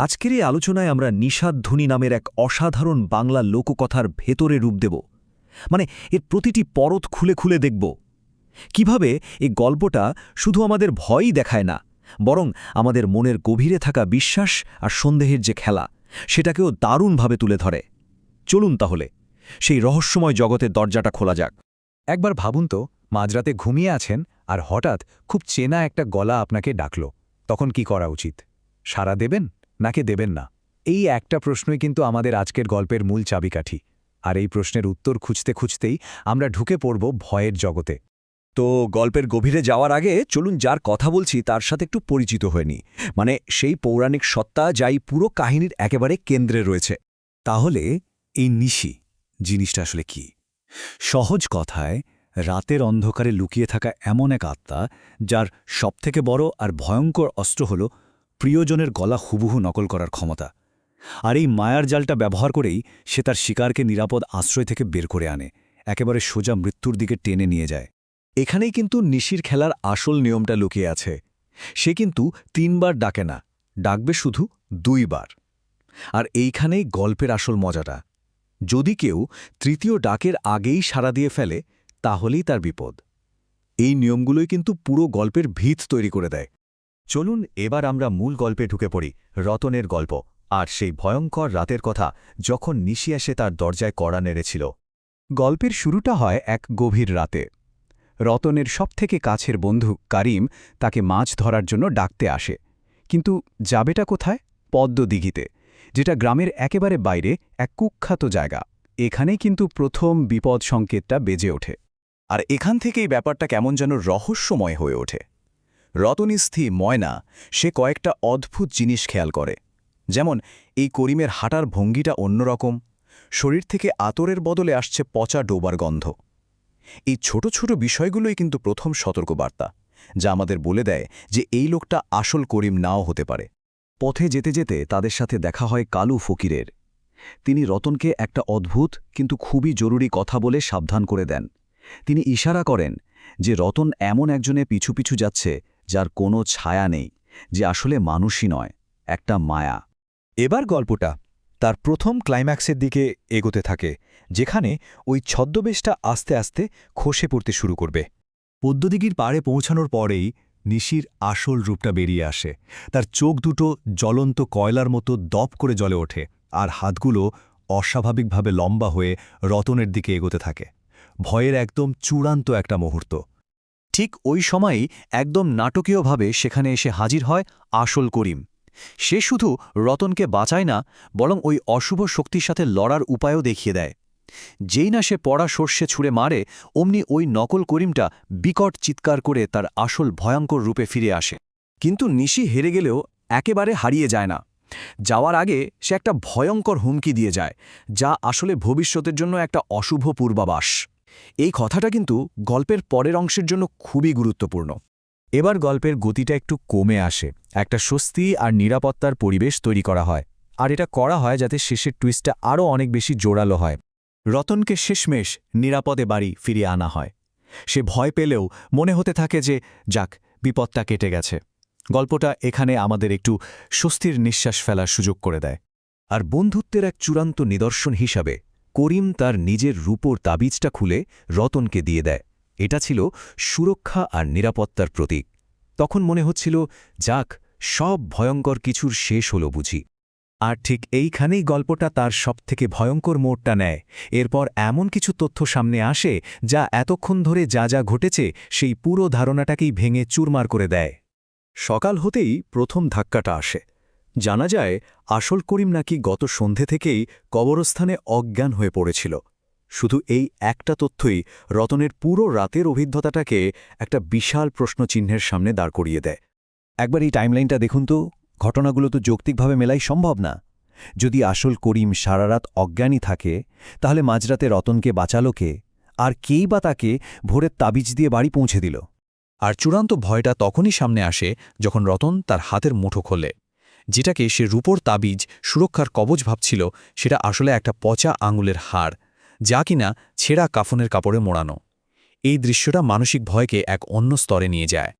আজকের এই আলোচনায় আমরা নিষাদধ্বনি নামের এক অসাধারণ বাংলা লোককথার ভেতরে রূপ দেব। মানে এর প্রতিটি পরত খুলে খুলে দেখব কিভাবে এই গল্পটা শুধু আমাদের ভয়ই দেখায় না, বরং আমাদের মনের গভীরে থাকা বিশ্বাস আর সন্দেহের যে খেলা, সেটাকেও দারুণভাবে তুলে ধরে। চলুন তাহলে সেই রহস্যময় জগতের দরজাটা খোলা যাক। একবার ভাবুন তো, মাঝরাতে ঘুমিয়ে আছেন আর হঠাৎ খুব চেনা একটা গলা আপনাকে ডাকল। তখন কি করা উচিত? সাড়া দেবেন নাকি দেবেন না? এই একটা প্রশ্নই কিন্তু আমাদের আজকের গল্পের মূল চাবিকাঠি। আর এই প্রশ্নের উত্তর খুঁজতে খুঁজতেই আমরা ঢুকে পড়ব ভয়ের জগতে। তো গল্পের গভীরে যাওয়ার আগে চলুন যার কথা বলছি তার সাথে একটু পরিচিত হয়ে নিই। মানে সেই পৌরাণিক সত্তা যাই পুরো কাহিনীর একেবারে কেন্দ্রে রয়েছে। তাহলে এই নিশি জিনিসটা আসলে কি? সহজ কথায়, রাতের অন্ধকারে লুকিয়ে থাকা এমন এক আত্মা যার সবথেকে বড় আর ভয়ঙ্কর অস্ত্র হল প্রিয়জনের গলা হুবহু নকল করার ক্ষমতা। আর এই মায়ার জালটা ব্যবহার করেই সে তার শিকারকে নিরাপদ আশ্রয় থেকে বের করে আনে, একেবারে সোজা মৃত্যুর দিকে টেনে নিয়ে যায়। এখানেই কিন্তু নিশির খেলার আসল নিয়মটা লুকিয়ে আছে। সে কিন্তু ৩ বার ডাকে না, ডাকবে শুধু ২ বার। আর এইখানেই গল্পের আসল মজাটা। যদি কেউ তৃতীয় ডাকের আগেই সাড়া দিয়ে ফেলে, তাহলেই তার বিপদ। এই নিয়মগুলোই কিন্তু পুরো গল্পের ভিত তৈরি করে দেয়। চলুন এবার আমরা মূল গল্পে ঢুকে পড়ি, রতনের গল্প আর সেই ভয়ঙ্কর রাতের কথা যখন নিশি এসে তার দরজায় কড়া নেড়েছিল। গল্পের শুরুটা হয় এক গভীর রাতে। রতনের সবথেকে কাছের বন্ধু কারিম তাকে মাছ ধরার জন্য ডাকতে আসে। কিন্তু যাবেটা কোথায়? পদ্মদিঘিতে, যেটা গ্রামের একেবারে বাইরে এক কুখ্যাত জায়গা। এখানেই কিন্তু প্রথম বিপদ সংকেতটা বেজে ওঠে। আর এখান থেকেই ব্যাপারটা কেমন যেন রহস্যময় হয়ে ওঠে। রতনস্থি ময়না সে কয়েকটা অদ্ভুত জিনিস খেয়াল করে। যেমন এই করিমের হাঁটার ভঙ্গিটা অন্যরকম, শরীর থেকে আতরের বদলে আসছে পচা ডোবার গন্ধ। এই ছোট ছোট বিষয়গুলোই কিন্তু প্রথম সতর্কবার্তা, যা আমাদের বলে দেয় যে এই লোকটা আসল করিম নাও হতে পারে। পথে যেতে যেতে তাদের সাথে দেখা হয় কালু ফকিরের। তিনি রতনকে একটা অদ্ভুত কিন্তু খুবই জরুরি কথা বলে সাবধান করে দেন। তিনি ইশারা করেন যে রতন এমন একজনের পিছু পিছু যাচ্ছে যার কোনো ছায়া নেই, যে আসলে মানুষই নয়, একটা মায়া। এবার গল্পটা তার প্রথম ক্লাইম্যাক্সের দিকে এগোতে থাকে, যেখানে ওই ছদ্মবেশটা আস্তে আস্তে খসে পড়তে শুরু করবে। পদ্মদিঘির পাড়ে পৌঁছানোর পরেই নিশির আসল রূপটা বেরিয়ে আসে। তার চোখ দুটো জ্বলন্ত কয়লার মতো দপ করে জ্বলে ওঠে, আর হাতগুলো অস্বাভাবিকভাবে লম্বা হয়ে রতনের দিকে এগোতে থাকে। ভয়ের একদম চূড়ান্ত একটা মুহূর্ত। ঠিক ওই সময়ই একদম নাটকীয়ভাবে সেখানে এসে হাজির হয় আসল করিম। সে শুধু রতনকে বাঁচায় না, বরং ওই অশুভ শক্তির সাথে লড়ার উপায়ও দেখিয়ে দেয়। যেই না সে পড়া সর্ষে ছুঁড়ে মারে, অমনি ওই নকল করিমটা বিকট চিৎকার করে তার আসল ভয়ঙ্কর রূপে ফিরে আসে। কিন্তু নিশি হেরে গেলেও একেবারে হারিয়ে যায় না। যাওয়ার আগে সে একটা ভয়ঙ্কর হুমকি দিয়ে যায়, যা আসলে ভবিষ্যতের জন্য একটা অশুভ পূর্বাভাস। এই কথাটা কিন্তু গল্পের পরের অংশের জন্য খুবই গুরুত্বপূর্ণ। এবার গল্পের গতিটা একটু কমে আসে, একটা স্বস্তি আর নিরাপত্তার পরিবেশ তৈরি করা হয়। আর এটা করা হয় যাতে শেষের টুইস্টটা আরও অনেক বেশি জোরালো হয়। রতনকে শেষমেশ নিরাপদে বাড়ি ফিরিয়ে আনা হয়। সে ভয় পেলেও মনে হতে থাকে যে যাক, বিপদটা কেটে গেছে। গল্পটা এখানে আমাদের একটু স্বস্তির নিঃশ্বাস ফেলার সুযোগ করে দেয়। আর বন্ধুত্বের এক চূড়ান্ত নিদর্শন হিসাবে করিম তার নিজের রূপোর তাবিজটা খুলে রতনকে দিয়ে দেয়। এটা ছিল সুরক্ষা আর নিরাপত্তার প্রতীক। তখন মনে হচ্ছিল, যাক, সব ভয়ঙ্কর কিছুর শেষ হলো বুঝি। আর ঠিক এইখানেই গল্পটা তার সবথেকে ভয়ঙ্কর মোড়টা নেয়। এরপর এমন কিছু তথ্য সামনে আসে যা এতক্ষণ ধরে যা যা ঘটেছে সেই পুরো ধারণাটাকেই ভেঙে চুরমার করে দেয়। সকাল হতেই প্রথম ধাক্কাটা আসে। জানা যায় আসল করিম নাকি গত সন্ধে থেকেই কবরস্থানে অজ্ঞান হয়ে পড়েছিল। শুধু এই একটা তথ্যই রতনের পুরো রাতের অভিজ্ঞতাটাকে একটা বিশাল প্রশ্নচিহ্নের সামনে দাঁড় করিয়ে দেয়। একবার এই টাইমলাইনটা দেখুন তো, ঘটনাগুলো তো যৌক্তিকভাবে মেলাই সম্ভব না। যদি আসল করিম সারারাত অজ্ঞানী থাকে, তাহলে মাঝরাতে রতনকে বাঁচালো কে? আর কেই বা তাকে ভোরের তাবিজ দিয়ে বাড়ি পৌঁছে দিল? আর চূড়ান্ত ভয়টা তখনই সামনে আসে যখন রতন তার হাতের মুঠো খোলে। যেটাকে সে রূপোর তাবিজ, সুরক্ষার কবচ ভাবছিল, সেটা আসলে একটা পচা আঙুলের হাড়, যা কিনা ছেঁড়া কাফনের কাপড়ে মোড়ানো। এই দৃশ্যটা মানসিক ভয়কে এক অন্য স্তরে নিয়ে যায়।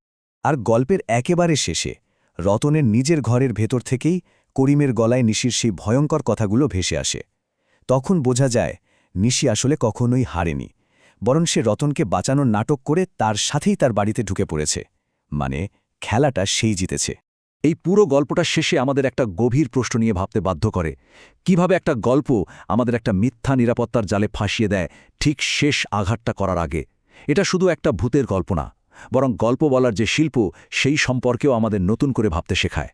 আর গল্পের একেবারে শেষে রতনের নিজের ঘরের ভেতর থেকেই করিমের গলায় নিশির সেই ভয়ঙ্কর কথাগুলো ভেসে আসে। তখন বোঝা যায় নিশি আসলে কখনোই হারেনি, বরং সে রতনকে বাঁচানোর নাটক করে তার সাথেই তার বাড়িতে ঢুকে পড়েছে। মানে খেলাটা সেই জিতেছে। এই পুরো গল্পটা শেষে আমাদের একটা গভীর প্রশ্ন নিয়ে ভাবতে বাধ্য করে, কিভাবে একটা গল্প আমাদের একটা মিথ্যা নিরাপত্তার জালে ফাঁসিয়ে দেয় ঠিক শেষ আঘাতটা করার আগে। এটা শুধু একটা ভূতের গল্প না, বরং গল্প বলার যে শিল্প সেই সম্পর্কেও আমাদের নতুন করে ভাবতে শেখায়।